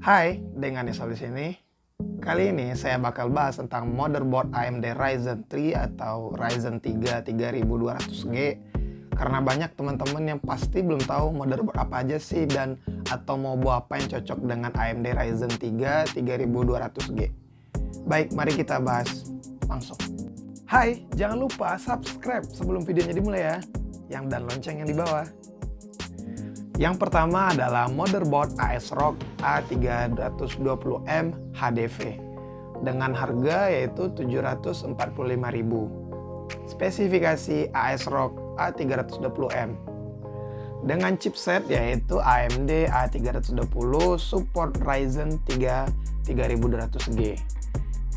Hai, dengan Isal di sini. Kali ini saya bakal bahas tentang motherboard AMD Ryzen 3 atau Ryzen 3 3200G. Karena banyak teman-teman yang pasti belum tahu motherboard apa aja sih dan atau mau bawa apa yang cocok dengan AMD Ryzen 3 3200G. Baik, mari kita bahas langsung. Hai, jangan lupa subscribe sebelum videonya dimulai ya. Dan lonceng yang di bawah. Yang pertama adalah motherboard ASRock A320M HDV dengan harga yaitu 745.000. Spesifikasi ASRock A320M dengan chipset yaitu AMD A320 support Ryzen 3 3200G.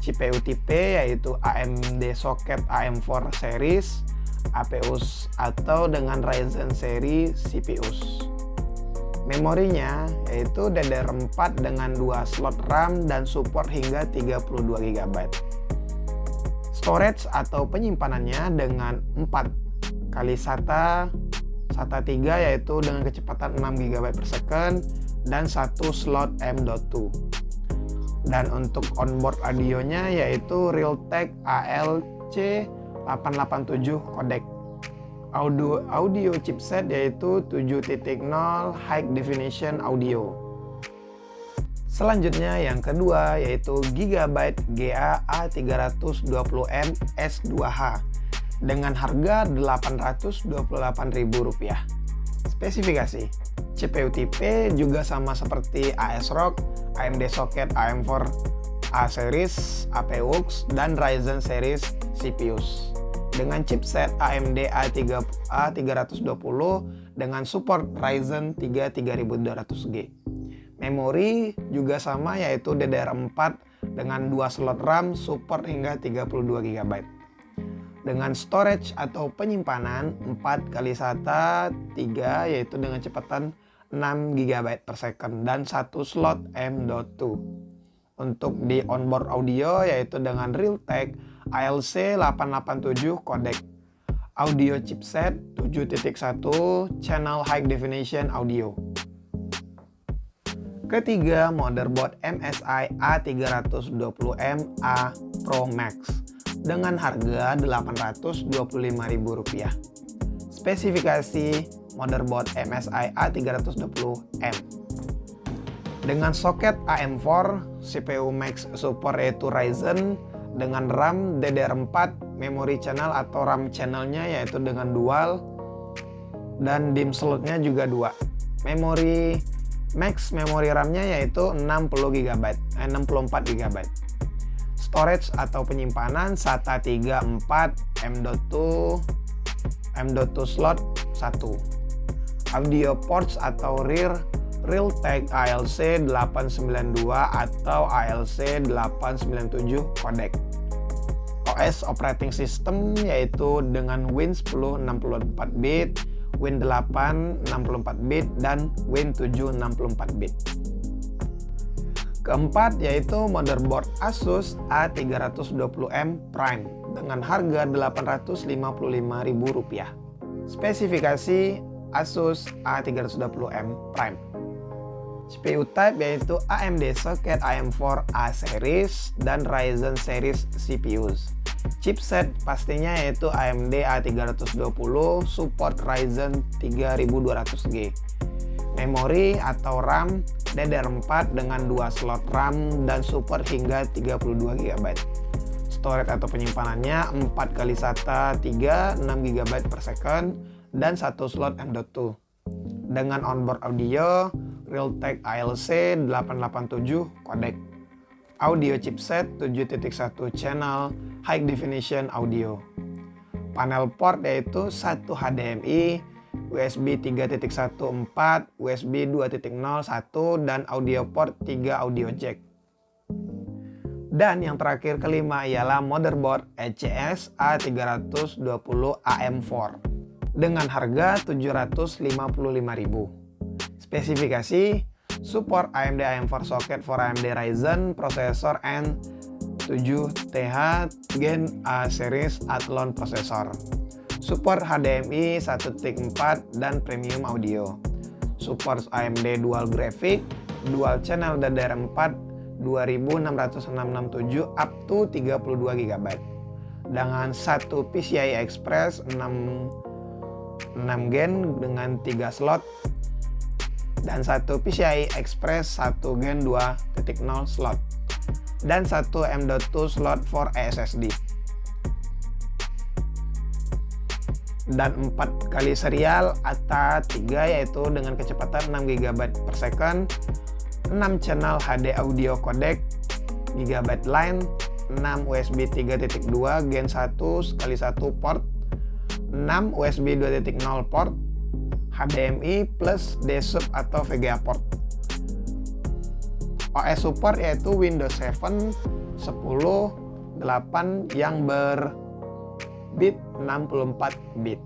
CPU tipe yaitu AMD socket AM4 series, APUs atau dengan Ryzen seri CPUs. Memorinya yaitu DDR4 dengan 2 slot RAM dan support hingga 32 GB. Storage atau penyimpanannya dengan 4 kali SATA 3 yaitu dengan kecepatan 6 GB per second dan 1 slot M.2. Dan untuk onboard audionya yaitu Realtek ALC887 codec. Audio chipset yaitu 7.0 High Definition Audio. Selanjutnya yang kedua yaitu Gigabyte GA A320M S2H dengan harga Rp828.000. Spesifikasi CPU tipe juga sama seperti ASRock, AMD socket AM4 A series, APUs dan Ryzen series CPUs. Dengan chipset AMD A320 dengan support Ryzen 3 3200G. Memori juga sama yaitu DDR4 dengan 2 slot RAM support hingga 32 GB. Dengan storage atau penyimpanan 4 kali SATA 3 yaitu dengan kecepatan 6 GB per second dan 1 slot M.2. Untuk di onboard audio yaitu dengan Realtek ALC887 codec. Audio chipset 7.1 channel High Definition Audio. Ketiga, motherboard MSI A320M A Pro Max dengan harga Rp825.000. Spesifikasi motherboard MSI A320M dengan soket AM4, CPU Max support yaitu Ryzen dengan RAM DDR4, memory channel atau RAM channelnya yaitu dengan dual dan DIMM slotnya juga 2. Memori Max memory RAM-nya yaitu 64 GB. Storage atau penyimpanan SATA 3 4 M.2 slot 1. Audio ports atau Realtek ALC892 atau ALC897 codec. OS operating system yaitu dengan Win 10 64-bit, Win 8 64-bit dan Win 7 64-bit. Keempat yaitu motherboard Asus A320M Prime dengan harga Rp855.000. Spesifikasi Asus A320M Prime. CPU type yaitu AMD socket AM4 A series dan Ryzen series CPUs. Chipset pastinya yaitu AMD A320 support Ryzen 3200G. Memori atau RAM DDR4 dengan 2 slot RAM dan support hingga 32 GB. Storage atau penyimpanannya 4 kali SATA 3 6 GB per second dan 1 slot M.2. Dengan onboard audio Realtek ALC887 codec. Audio chipset 7.1 channel High Definition Audio. Panel port yaitu 1 HDMI, USB 3.1 4, USB 2.0 1 dan audio port 3 audio jack. Dan yang terakhir kelima ialah motherboard ECS A320 AM4 dengan harga Rp755.000. Spesifikasi support AMD AM4 socket for AMD Ryzen processor N7TH Gen A series Athlon processor. Support HDMI 1.4 dan premium audio. Support AMD Dual Graphic, dual channel DDR4 26667 up to 32 GB dengan satu PCI Express 6 gen dengan 3 slot dan satu PCI Express 1 gen 2.0 slot dan satu M.2 slot for SSD dan 4 kali serial ATA 3 yaitu dengan kecepatan 6 GB per second, 6 channel HD audio codec, GB line, 6 USB 3.2 Gen 1x1 port, 6 USB 2.0 port, HDMI plus D-Sub atau VGA port. OS support yaitu Windows 7 10 8 yang berbit 64 bit.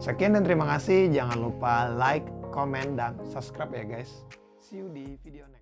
Sekian dan terima kasih. Jangan lupa like, comment, dan subscribe ya guys. See you di video next.